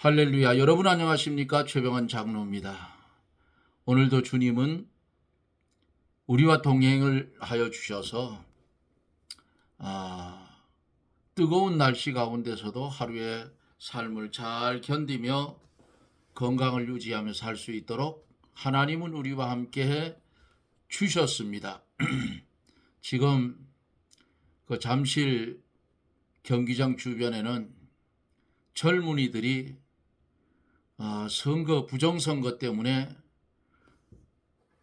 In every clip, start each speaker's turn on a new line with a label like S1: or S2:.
S1: 할렐루야. 여러분 안녕하십니까? 최병환 장로입니다. 오늘도 주님은 우리와 동행을 하여 주셔서 뜨거운 날씨 가운데서도 하루의 삶을 잘 견디며 건강을 유지하며 살 수 있도록 하나님은 우리와 함께 주셨습니다. 지금 그 잠실 경기장 주변에는 젊은이들이 부정선거 때문에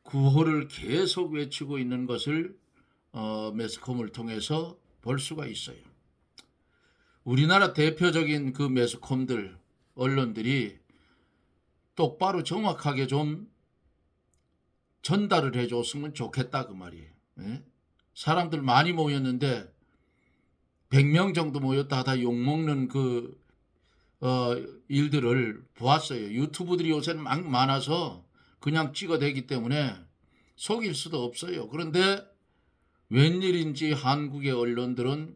S1: 구호를 계속 외치고 있는 것을 매스컴을 통해서 볼 수가 있어요. 우리나라 대표적인 그 매스컴들, 언론들이 똑바로 정확하게 좀 전달을 해줬으면 좋겠다 그 말이에요. 예? 사람들 많이 모였는데 100명 정도 모였다 하다 욕먹는 그 일들을 보았어요. 유튜브들이 요새는 막 많아서 그냥 찍어대기 때문에 속일 수도 없어요. 그런데 웬일인지 한국의 언론들은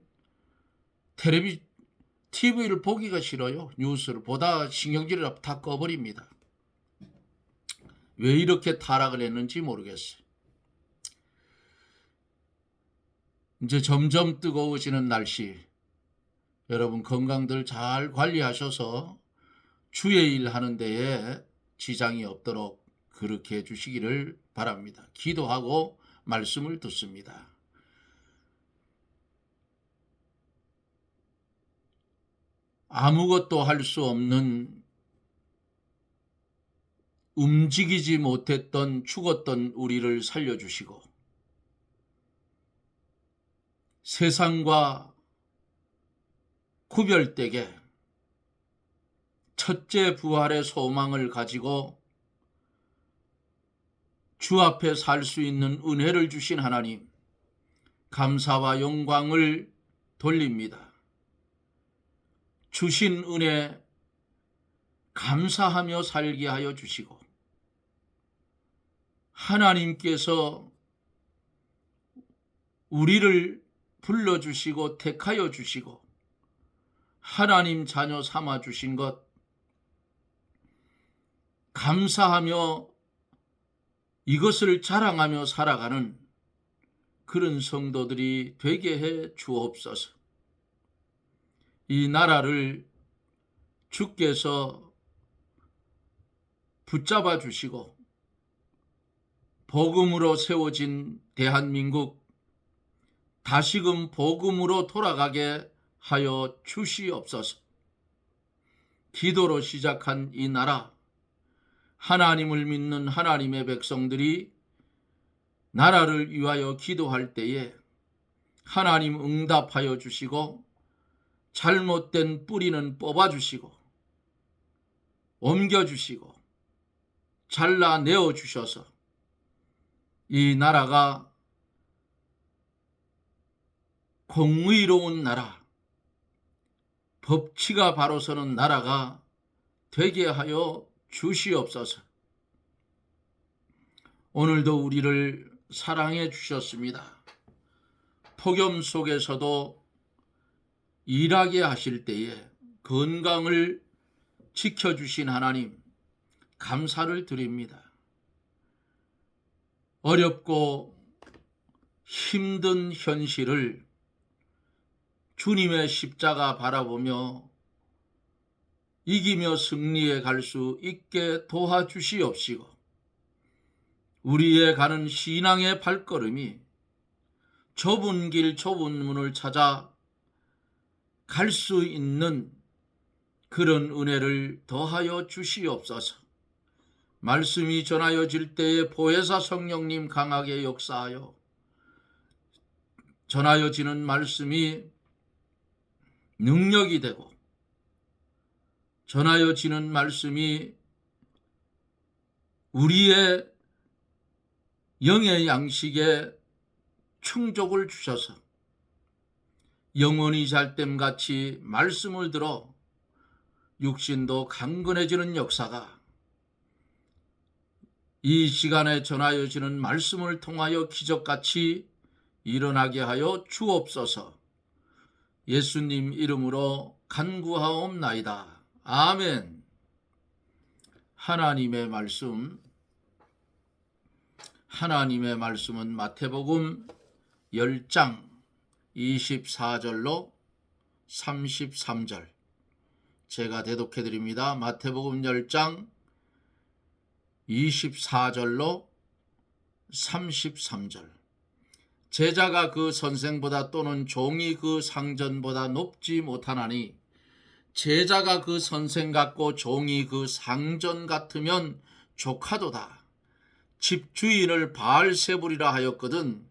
S1: TV를 보기가 싫어요. 뉴스를 보다 신경질을 다 꺼버립니다. 왜 이렇게 타락을 했는지 모르겠어요. 이제 점점 뜨거워지는 날씨, 여러분 건강들 잘 관리하셔서 주의 일 하는 데에 지장이 없도록 그렇게 해주시기를 바랍니다. 기도하고 말씀을 듣습니다. 아무것도 할 수 없는, 움직이지 못했던 죽었던 우리를 살려주시고 세상과 구별되게 첫째 부활의 소망을 가지고 주 앞에 살 수 있는 은혜를 주신 하나님, 감사와 영광을 돌립니다. 주신 은혜 감사하며 살게 하여 주시고, 하나님께서 우리를 불러주시고 택하여 주시고 하나님 자녀 삼아 주신 것 감사하며 이것을 자랑하며 살아가는 그런 성도들이 되게 해 주옵소서. 이 나라를 주께서 붙잡아 주시고 복음으로 세워진 대한민국 다시금 복음으로 돌아가게 하여 주시옵소서. 기도로 시작한 이 나라, 하나님을 믿는 하나님의 백성들이 나라를 위하여 기도할 때에 하나님 응답하여 주시고 잘못된 뿌리는 뽑아주시고 옮겨주시고 잘라내어 주셔서 이 나라가 공의로운 나라, 법치가 바로 서는 나라가 되게 하여 주시옵소서. 오늘도 우리를 사랑해 주셨습니다. 폭염 속에서도 일하게 하실 때에 건강을 지켜주신 하나님 감사를 드립니다. 어렵고 힘든 현실을 주님의 십자가 바라보며 이기며 승리해 갈 수 있게 도와주시옵시고 우리의 가는 신앙의 발걸음이 좁은 길 좁은 문을 찾아 갈 수 있는 그런 은혜를 더하여 주시옵소서. 말씀이 전하여질 때에 보혜사 성령님 강하게 역사하여 전하여지는 말씀이 능력이 되고 전하여지는 말씀이 우리의 영의 양식에 충족을 주셔서 영혼이 잘됨같이 말씀을 들어 육신도 강건해지는 역사가 이 시간에 전하여지는 말씀을 통하여 기적같이 일어나게 하여 주옵소서. 예수님 이름으로 간구하옵나이다. 아멘. 하나님의 말씀은 마태복음 10장 24절로 33절 제가 대독해 드립니다. 마태복음 10장 24절로 33절 제자가 그 선생보다 또는 종이 그 상전보다 높지 못하나니 제자가 그 선생 같고 종이 그 상전 같으면 조카도다. 집주인을 바알세불이라 하였거든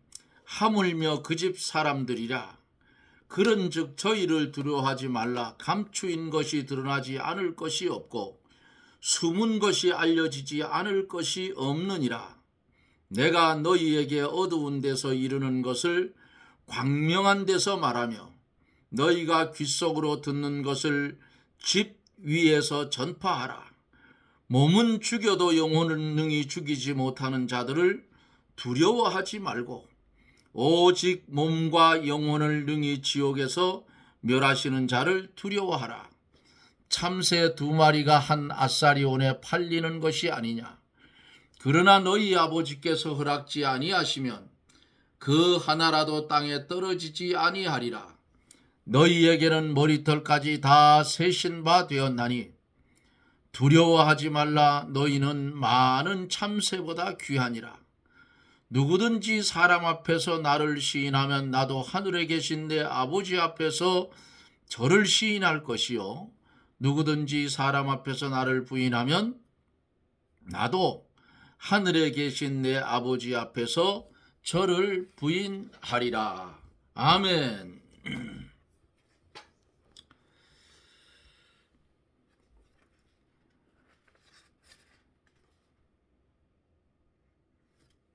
S1: 하물며 그 집 사람들이라. 그런즉 저희를 두려워하지 말라. 감추인 것이 드러나지 않을 것이 없고 숨은 것이 알려지지 않을 것이 없느니라. 내가 너희에게 어두운 데서 이르는 것을 광명한 데서 말하며 너희가 귓속으로 듣는 것을 집 위에서 전파하라. 몸은 죽여도 영혼을 능히 죽이지 못하는 자들을 두려워하지 말고 오직 몸과 영혼을 능히 지옥에서 멸하시는 자를 두려워하라. 참새 2마리가 한 아사리온에 팔리는 것이 아니냐. 그러나 너희 아버지께서 허락지 아니하시면 그 하나라도 땅에 떨어지지 아니하리라. 너희에게는 머리털까지 다 세신 바 되었나니 두려워하지 말라. 너희는 많은 참새보다 귀하니라. 누구든지 사람 앞에서 나를 시인하면 나도 하늘에 계신 내 아버지 앞에서 저를 시인할 것이요 누구든지 사람 앞에서 나를 부인하면 나도 하늘에 계신 내 아버지 앞에서 저를 부인하리라. 아멘.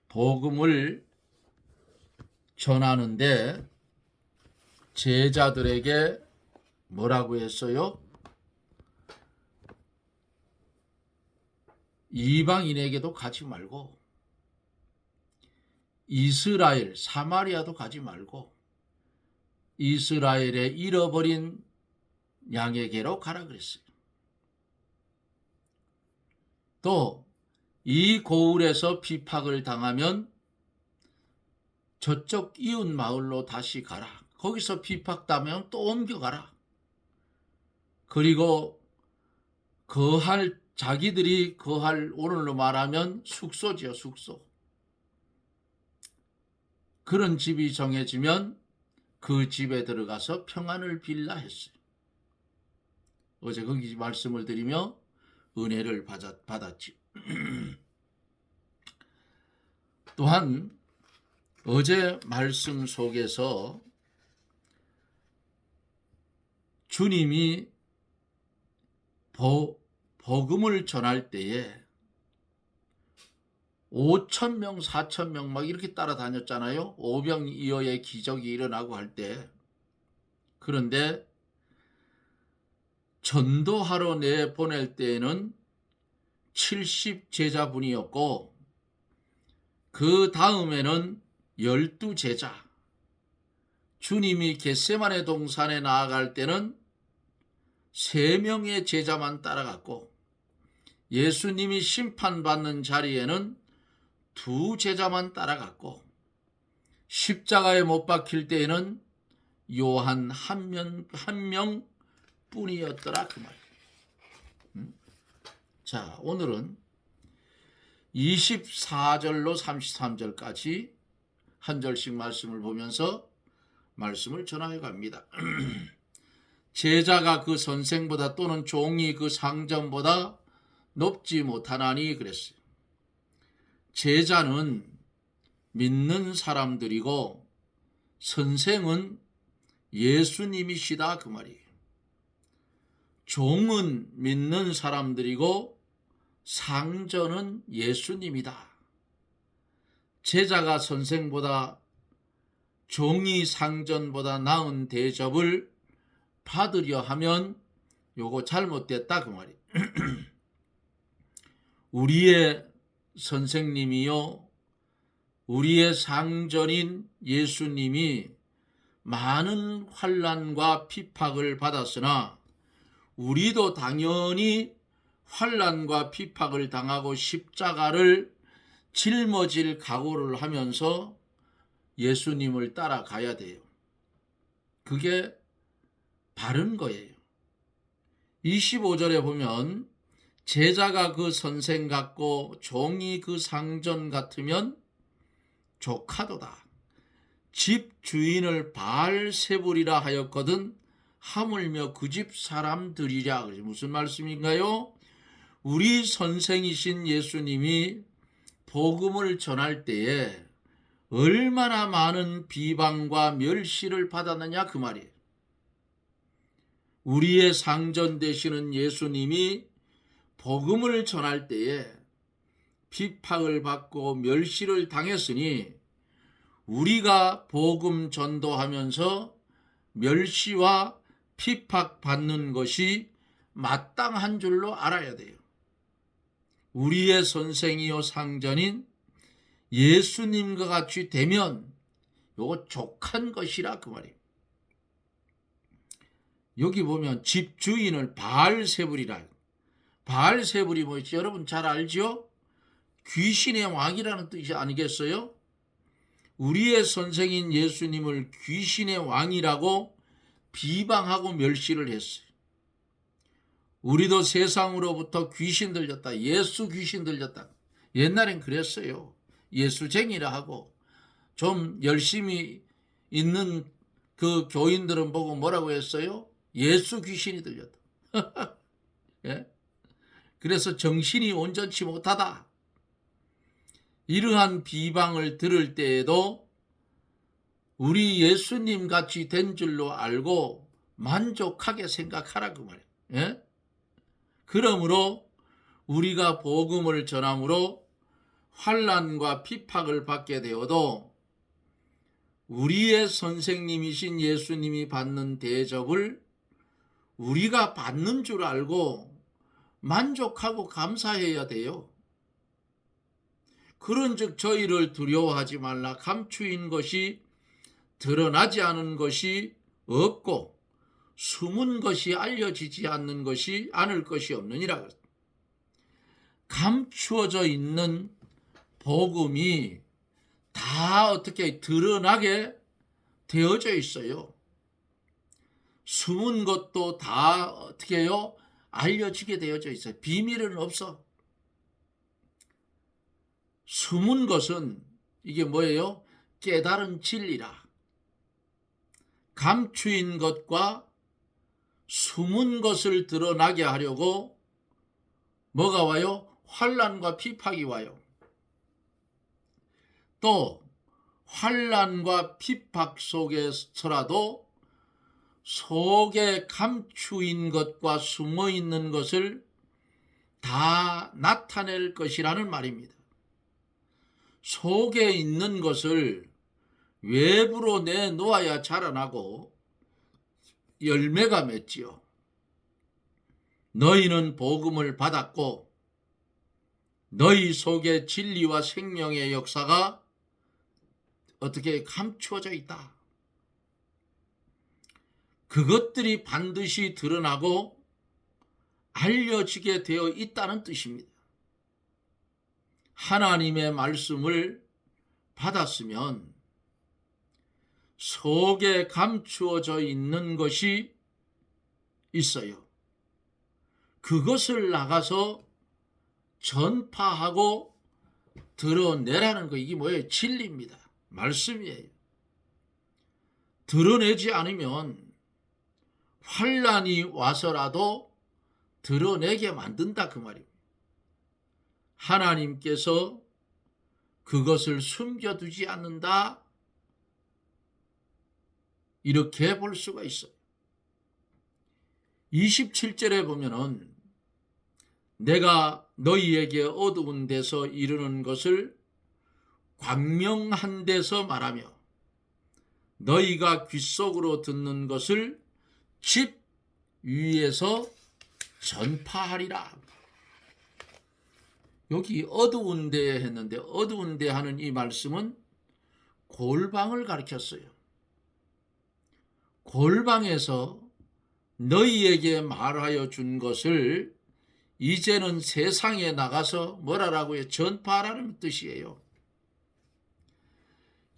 S1: 복음을 전하는데 제자들에게 뭐라고 했어요? 이방인에게도 가지 말고 이스라엘, 사마리아도 가지 말고 이스라엘의 잃어버린 양에게로 가라 그랬어요. 또 이 고을에서 비박을 당하면 저쪽 이웃 마을로 다시 가라. 거기서 비박당하면 또 옮겨가라. 그리고 자기들이 거할, 오늘로 말하면 숙소지요, 숙소. 그런 집이 정해지면 그 집에 들어가서 평안을 빌라 했어요. 어제 거기 말씀을 드리며 은혜를 받았지. 또한 어제 말씀 속에서 주님이 복음을 전할 때에 5,000명, 4,000명 막 이렇게 따라다녔잖아요. 오병이어의 기적이 일어나고 할 때. 그런데 전도하러 내보낼 때에는 70 제자분이었고 그 다음에는 12 제자. 주님이 겟세마네 동산에 나아갈 때는 3명의 제자만 따라갔고 예수님이 심판받는 자리에는 2 제자만 따라갔고 십자가에 못 박힐 때에는 요한 한 명 뿐이었더라 그 말이에요. 자, 오늘은 24절로 33절까지 한 절씩 말씀을 보면서 말씀을 전하여 갑니다. 제자가 그 선생보다 또는 종이 그 상전보다 높지 못하나니 그랬어요. 제자는 믿는 사람들이고 선생은 예수님이시다 그 말이에요. 종은 믿는 사람들이고 상전은 예수님이다. 제자가 선생보다 종이 상전보다 나은 대접을 받으려 하면 요거 잘못됐다 그 말이에요. 우리의 선생님이요 우리의 상전인 예수님이 많은 환난과 핍박을 받았으나 우리도 당연히 환난과 핍박을 당하고 십자가를 짊어질 각오를 하면서 예수님을 따라가야 돼요. 그게 바른 거예요. 25절에 보면 제자가 그 선생 같고 종이 그 상전 같으면 조카도다. 집 주인을 바알세불이라 하였거든 하물며 그 집 사람들이랴. 무슨 말씀인가요? 우리 선생이신 예수님이 복음을 전할 때에 얼마나 많은 비방과 멸시를 받았느냐 그 말이에요. 우리의 상전 되시는 예수님이 복음을 전할 때에 핍박을 받고 멸시를 당했으니 우리가 복음 전도하면서 멸시와 핍박받는 것이 마땅한 줄로 알아야 돼요. 우리의 선생이요 상전인 예수님과 같이 되면 요거 족한 것이라 그 말이에요. 여기 보면 집주인을 바알세불이라. 바알세불이 뭐지? 여러분 잘 알죠? 귀신의 왕이라는 뜻이 아니겠어요? 우리의 선생인 예수님을 귀신의 왕이라고 비방하고 멸시를 했어요. 우리도 세상으로부터 귀신 들렸다. 예수 귀신 들렸다. 옛날엔 그랬어요. 예수쟁이라 하고 좀 열심히 있는 그 교인들은 보고 뭐라고 했어요? 예수 귀신이 들렸다. 예? 그래서 정신이 온전치 못하다. 이러한 비방을 들을 때에도 우리 예수님 같이 된 줄로 알고 만족하게 생각하라 그 말이에요. 예? 그러므로 우리가 복음을 전함으로 환난과 핍박을 받게 되어도 우리의 선생님이신 예수님이 받는 대접을 우리가 받는 줄 알고 만족하고 감사해야 돼요. 그런즉 저희를 두려워하지 말라. 감추인 것이 드러나지 않은 것이 없고 숨은 것이 알려지지 않는 것이 않을 것이 없느니라. 감추어져 있는 복음이 다 어떻게 드러나게 되어져 있어요. 숨은 것도 다 어떻게 해요? 알려지게 되어져 있어요. 비밀은 없어. 숨은 것은 이게 뭐예요? 깨달은 진리라. 감추인 것과 숨은 것을 드러나게 하려고 뭐가 와요? 환난과 핍박이 와요. 또 환난과 핍박 속에서라도 속에 감추인 것과 숨어 있는 것을 다 나타낼 것이라는 말입니다. 속에 있는 것을 외부로 내놓아야 자라나고 열매가 맺지요. 너희는 복음을 받았고 너희 속에 진리와 생명의 역사가 어떻게 감추어져 있다. 그것들이 반드시 드러나고 알려지게 되어 있다는 뜻입니다. 하나님의 말씀을 받았으면 속에 감추어져 있는 것이 있어요. 그것을 나가서 전파하고 드러내라는 거. 이게 뭐예요? 진리입니다. 말씀이에요. 드러내지 않으면 환난이 와서라도 드러내게 만든다 그 말입니다. 하나님께서 그것을 숨겨두지 않는다. 이렇게 볼 수가 있어요. 27절에 보면은 내가 너희에게 어두운 데서 이르는 것을 광명한 데서 말하며 너희가 귓속으로 듣는 것을 집 위에서 전파하리라. 여기 어두운 데 했는데 어두운 데 하는 이 말씀은 골방을 가리켰어요. 골방에서 너희에게 말하여 준 것을 이제는 세상에 나가서 뭐라고요? 전파하라는 뜻이에요.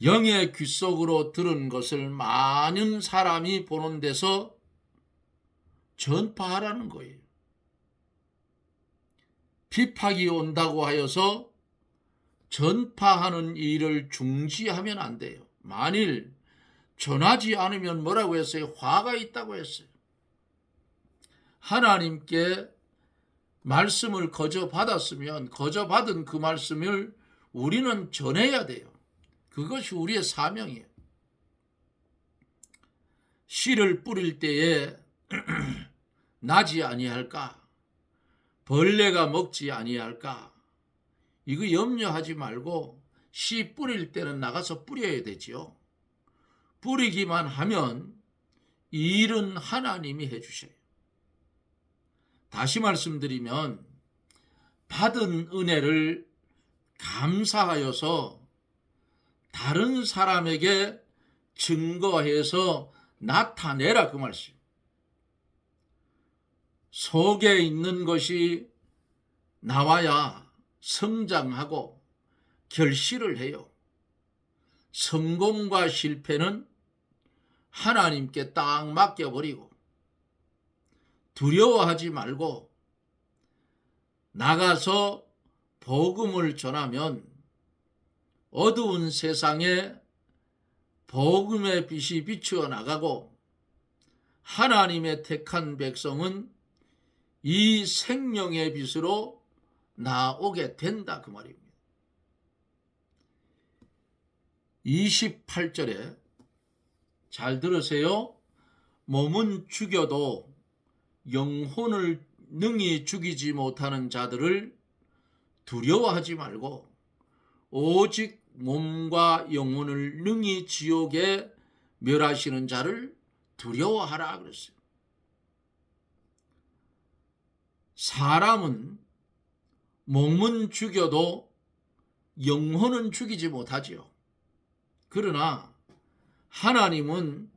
S1: 영의 귀 속으로 들은 것을 많은 사람이 보는 데서 전파하라는 거예요. 핍박이 온다고 하여서 전파하는 일을 중지하면 안 돼요. 만일 전하지 않으면 뭐라고 했어요? 화가 있다고 했어요. 하나님께 말씀을 거저 받았으면 거저 받은 그 말씀을 우리는 전해야 돼요. 그것이 우리의 사명이에요. 씨를 뿌릴 때에 나지 아니할까? 벌레가 먹지 아니할까? 이거 염려하지 말고 씨 뿌릴 때는 나가서 뿌려야 되지요. 뿌리기만 하면 이 일은 하나님이 해주셔요. 다시 말씀드리면 받은 은혜를 감사하여서 다른 사람에게 증거해서 나타내라 그 말씀. 속에 있는 것이 나와야 성장하고 결실을 해요. 성공과 실패는 하나님께 딱 맡겨버리고 두려워하지 말고 나가서 복음을 전하면 어두운 세상에 복음의 빛이 비추어 나가고 하나님의 택한 백성은 이 생명의 빛으로 나오게 된다 그 말입니다. 28절에 잘 들으세요. 몸은 죽여도 영혼을 능히 죽이지 못하는 자들을 두려워하지 말고 오직 몸과 영혼을 능히 지옥에 멸하시는 자를 두려워하라 그랬어요. 사람은 몸은 죽여도 영혼은 죽이지 못하지요. 그러나 하나님은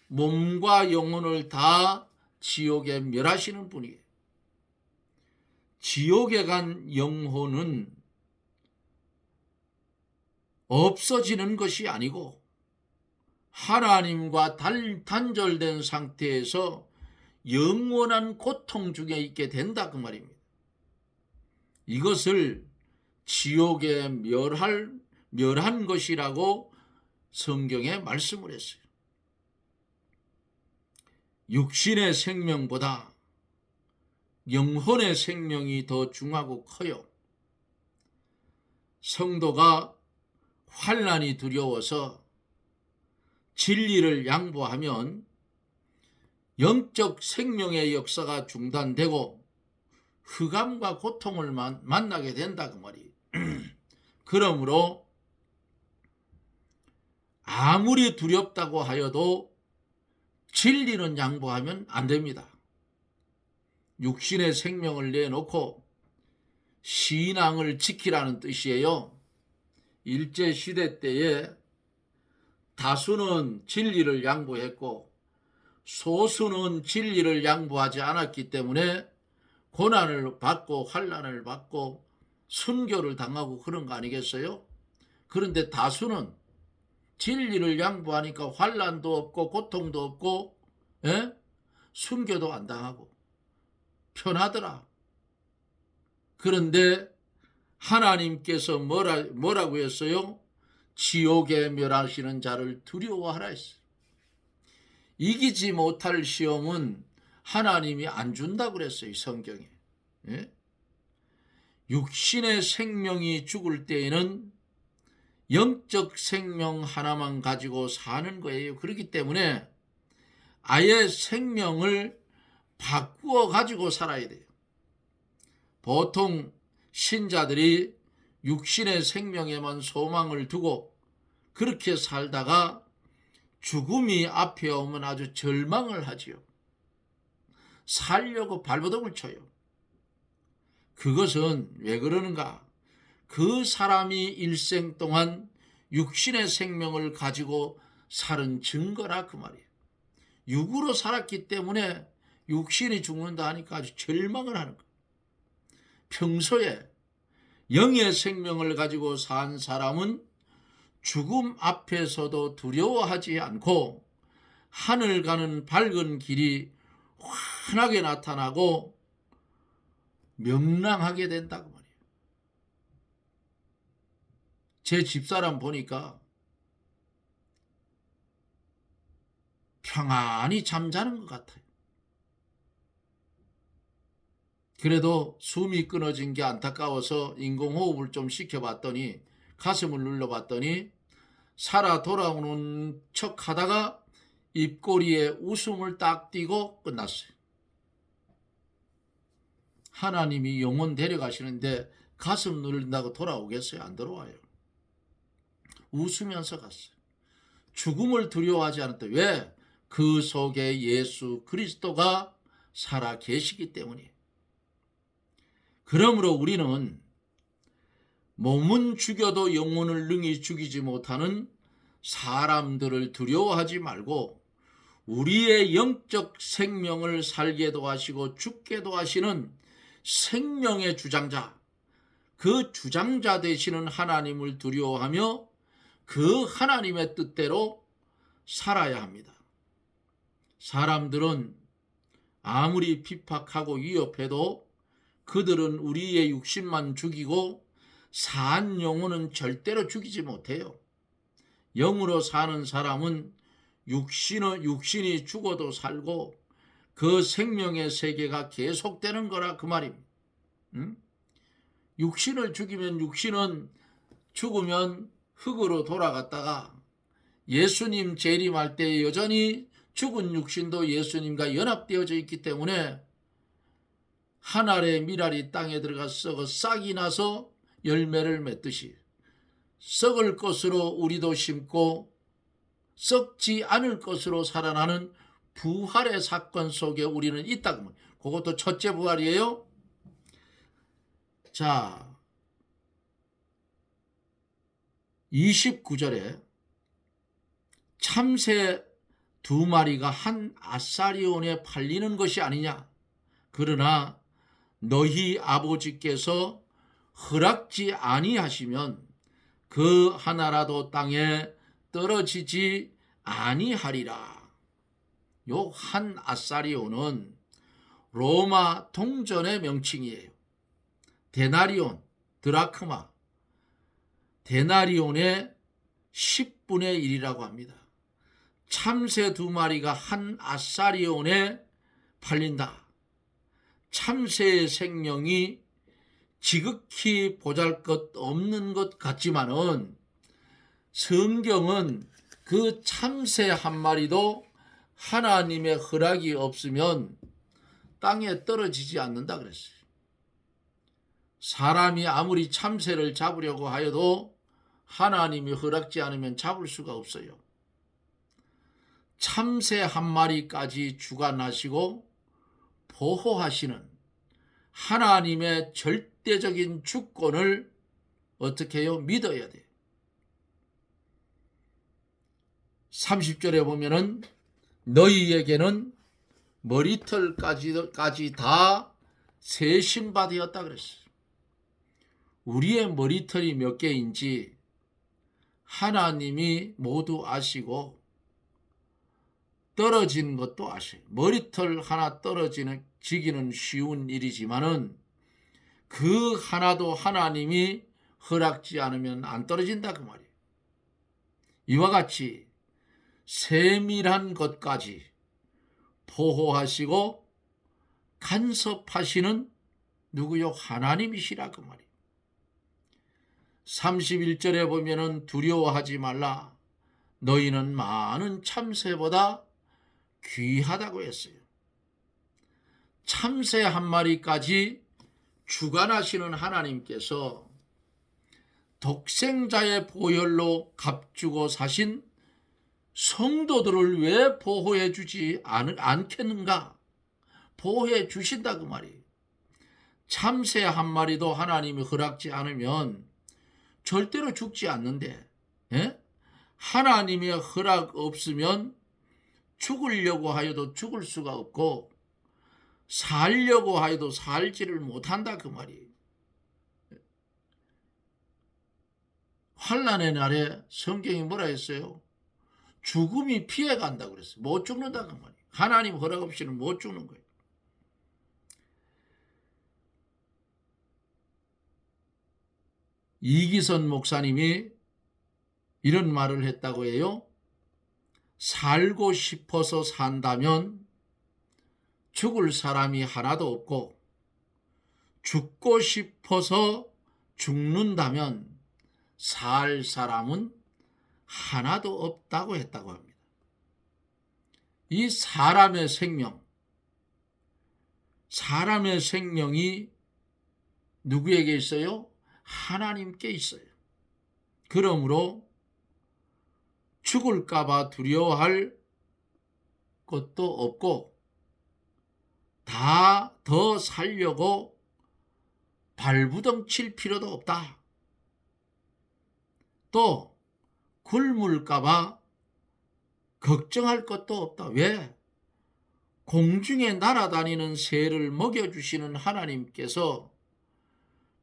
S1: 몸과 영혼을 다 지옥에 멸하시는 분이에요. 지옥에 간 영혼은 없어지는 것이 아니고 하나님과 단절된 상태에서 영원한 고통 중에 있게 된다 그 말입니다. 이것을 지옥에 멸한 것이라고 성경에 말씀을 했어요. 육신의 생명보다 영혼의 생명이 더 중하고 커요. 성도가 환난이 두려워서 진리를 양보하면 영적 생명의 역사가 중단되고 흑암과 고통을 만나게 된다 그 말이에요. 그러므로 아무리 두렵다고 하여도 진리는 양보하면 안 됩니다. 육신의 생명을 내놓고 신앙을 지키라는 뜻이에요. 일제시대 때에 다수는 진리를 양보했고 소수는 진리를 양보하지 않았기 때문에 고난을 받고 환난을 받고 순교를 당하고 그런 거 아니겠어요? 그런데 다수는 진리를 양보하니까 환난도 없고 고통도 없고 순교도 안 당하고 편하더라. 그런데 하나님께서 뭐라고 했어요? 지옥에 멸하시는 자를 두려워하라 했어요. 이기지 못할 시험은 하나님이 안 준다고 그랬어요. 성경에. 육신의 생명이 죽을 때에는 영적 생명 하나만 가지고 사는 거예요. 그렇기 때문에 아예 생명을 바꾸어 가지고 살아야 돼요. 보통 신자들이 육신의 생명에만 소망을 두고 그렇게 살다가 죽음이 앞에 오면 아주 절망을 하지요. 살려고 발버둥을 쳐요. 그것은 왜 그러는가? 그 사람이 일생 동안 육신의 생명을 가지고 살은 증거라 그 말이에요. 육으로 살았기 때문에 육신이 죽는다 하니까 아주 절망을 하는 거예요. 평소에 영의 생명을 가지고 산 사람은 죽음 앞에서도 두려워하지 않고 하늘 가는 밝은 길이 환하게 나타나고 명랑하게 된다고 말이에요. 제 집사람 보니까 평안히 잠자는 것 같아요. 그래도 숨이 끊어진 게 안타까워서 인공호흡을 좀 시켜봤더니, 가슴을 눌러봤더니 살아 돌아오는 척 하다가 입꼬리에 웃음을 딱 띄고 끝났어요. 하나님이 영혼 데려가시는데 가슴 누른다고 돌아오겠어요? 안 돌아와요. 웃으면서 갔어요. 죽음을 두려워하지 않았다. 왜? 그 속에 예수 그리스도가 살아 계시기 때문이에요. 그러므로 우리는 몸은 죽여도 영혼을 능히 죽이지 못하는 사람들을 두려워하지 말고 우리의 영적 생명을 살게도 하시고 죽게도 하시는 생명의 주장자, 그 주장자 되시는 하나님을 두려워하며 그 하나님의 뜻대로 살아야 합니다. 사람들은 아무리 핍박하고 위협해도 그들은 우리의 육신만 죽이고 산 영혼은 절대로 죽이지 못해요. 영으로 사는 사람은 육신이 죽어도 살고 그 생명의 세계가 계속되는 거라 그 말입니다. 육신을 죽이면 육신은 죽으면 흙으로 돌아갔다가 예수님 재림할 때 여전히 죽은 육신도 예수님과 연합되어져 있기 때문에 한 알의 밀알이 땅에 들어가 썩어 싹이 나서 열매를 맺듯이 썩을 것으로 우리도 심고 썩지 않을 것으로 살아나는 부활의 사건 속에 우리는 있다. 그것도 첫째 부활이에요. 자, 29절에 참새 2마리가 한 아사리온에 팔리는 것이 아니냐. 그러나 너희 아버지께서 허락지 아니하시면 그 하나라도 땅에 떨어지지 아니하리라. 요 한 아사리온은 로마 동전의 명칭이에요. 데나리온, 드라크마, 데나리온의 10분의 1이라고 합니다. 참새 2마리가 한 아사리온에 팔린다. 참새의 생명이 지극히 보잘것없는 것 같지만은 성경은 그 참새 한 마리도 하나님의 허락이 없으면 땅에 떨어지지 않는다 그랬어요. 사람이 아무리 참새를 잡으려고 하여도 하나님이 허락지 않으면 잡을 수가 없어요. 참새 한 마리까지 주관하시고 보호하시는 하나님의 절대적인 주권을 어떻게 해요? 믿어야 돼요. 30절에 보면은 너희에게는 머리털까지 다 세심바 되었다 그랬어요. 우리의 머리털이 몇 개인지 하나님이 모두 아시고 떨어진 것도 아셔요. 머리털 하나 지기는 쉬운 일이지만은 그 하나도 하나님이 허락지 않으면 안 떨어진다 그 말이에요. 이와 같이 세밀한 것까지 보호하시고 간섭하시는 누구요? 하나님이시라 그 말이에요. 31절에 보면은 두려워하지 말라. 너희는 많은 참새보다 귀하다고 했어요. 참새 한 마리까지 주관하시는 하나님께서 독생자의 보혈로 값주고 사신 성도들을 왜 보호해 주지 않겠는가? 보호해 주신다 그 말이에요. 참새 한 마리도 하나님이 허락지 않으면 절대로 죽지 않는데, 하나님의 허락 없으면 죽으려고 하여도 죽을 수가 없고 살려고 하여도 살지를 못한다 그 말이에요. 환난의 날에 성경이 뭐라 했어요? 죽음이 피해간다고 그랬어요. 못 죽는다고 말이에요. 하나님 허락 없이는 못 죽는 거예요. 이기선 목사님이 이런 말을 했다고 해요. 살고 싶어서 산다면 죽을 사람이 하나도 없고, 죽고 싶어서 죽는다면 살 사람은 하나도 없다고 했다고 합니다. 이 사람의 생명이 누구에게 있어요? 하나님께 있어요. 그러므로 죽을까봐 두려워할 것도 없고, 다 더 살려고 발부둥 칠 필요도 없다. 또 굶을까봐 걱정할 것도 없다. 왜? 공중에 날아다니는 새를 먹여주시는 하나님께서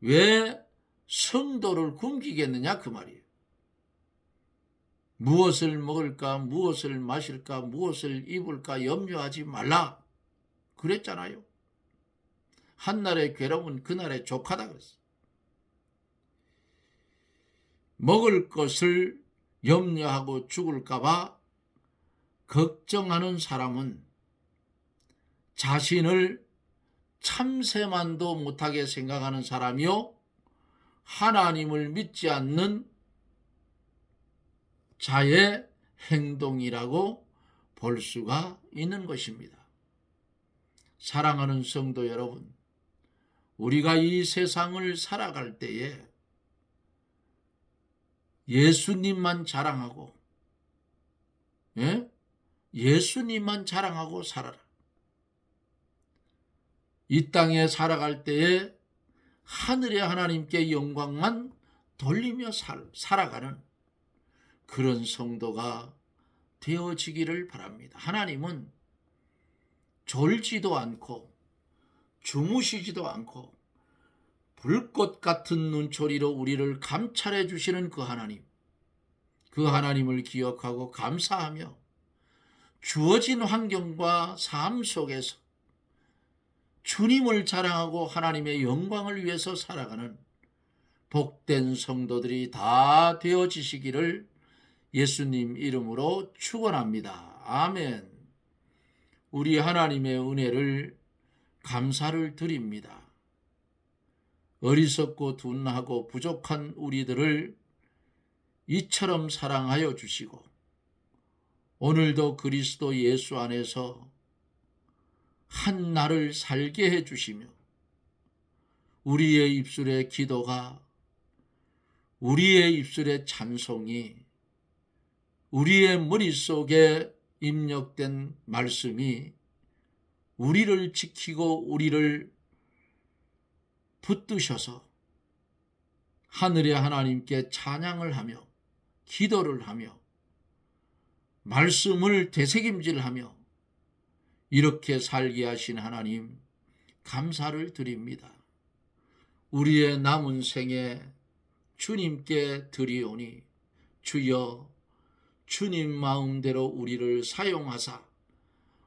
S1: 왜 성도를 굶기겠느냐 그 말이에요. 무엇을 먹을까, 무엇을 마실까, 무엇을 입을까 염려하지 말라 그랬잖아요. 한날의 괴로움은 그날의 족하다 그랬어요. 먹을 것을 염려하고 죽을까봐 걱정하는 사람은 자신을 참새만도 못하게 생각하는 사람이요, 하나님을 믿지 않는 자의 행동이라고 볼 수가 있는 것입니다. 사랑하는 성도 여러분, 우리가 이 세상을 살아갈 때에 예수님만 자랑하고, 예수님만 자랑하고 살아라. 이 땅에 살아갈 때에 하늘의 하나님께 영광만 돌리며 살아가는 그런 성도가 되어지기를 바랍니다. 하나님은 졸지도 않고 주무시지도 않고 불꽃 같은 눈초리로 우리를 감찰해 주시는 그 하나님을 기억하고 감사하며 주어진 환경과 삶 속에서 주님을 자랑하고 하나님의 영광을 위해서 살아가는 복된 성도들이 다 되어지시기를 예수님 이름으로 축원합니다. 아멘. 우리 하나님의 은혜를 감사를 드립니다. 어리석고 둔하고 부족한 우리들을 이처럼 사랑하여 주시고, 오늘도 그리스도 예수 안에서 한 날을 살게 해 주시며, 우리의 입술의 기도가, 우리의 입술의 찬송이, 우리의 머릿속에 입력된 말씀이 우리를 지키고 우리를 붙드셔서 하늘의 하나님께 찬양을 하며 기도를 하며 말씀을 되새김질하며 이렇게 살게 하신 하나님 감사를 드립니다. 우리의 남은 생에 주님께 드리오니 주여 주님 마음대로 우리를 사용하사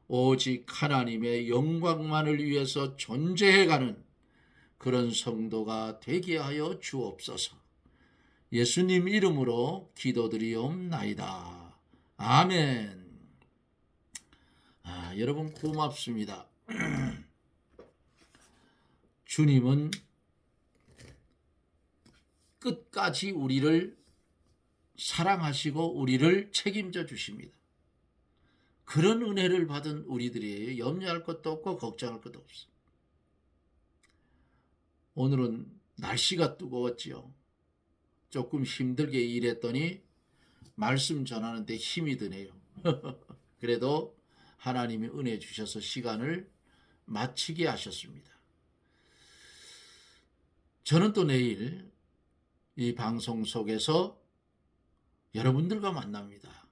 S1: 오직 하나님의 영광만을 위해서 존재해가는 그런 성도가 되게 하여 주옵소서. 예수님 이름으로 기도드리옵나이다. 아멘. 여러분 고맙습니다. 주님은 끝까지 우리를 사랑하시고 우리를 책임져 주십니다. 그런 은혜를 받은 우리들이에요. 염려할 것도 없고 걱정할 것도 없어요. 오늘은 날씨가 뜨거웠지요. 조금 힘들게 일했더니 말씀 전하는데 힘이 드네요. 그래도 하나님이 은혜 주셔서 시간을 마치게 하셨습니다. 저는 또 내일 이 방송 속에서 여러분들과 만납니다.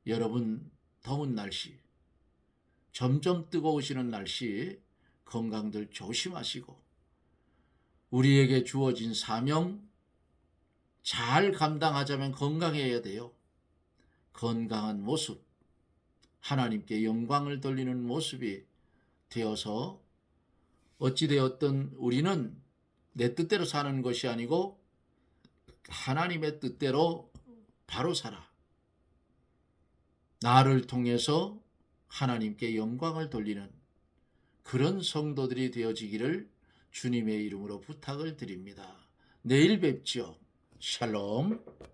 S1: 여러분 더운 날씨, 점점 뜨거워지는 날씨 건강들 조심하시고 우리에게 주어진 사명 잘 감당하자면 건강해야 돼요. 건강한 모습, 하나님께 영광을 돌리는 모습이 되어서 어찌되었든 우리는 내 뜻대로 사는 것이 아니고 하나님의 뜻대로 바로 살아. 나를 통해서 하나님께 영광을 돌리는 그런 성도들이 되어지기를 주님의 이름으로 부탁을 드립니다. 내일 뵙지요. 샬롬.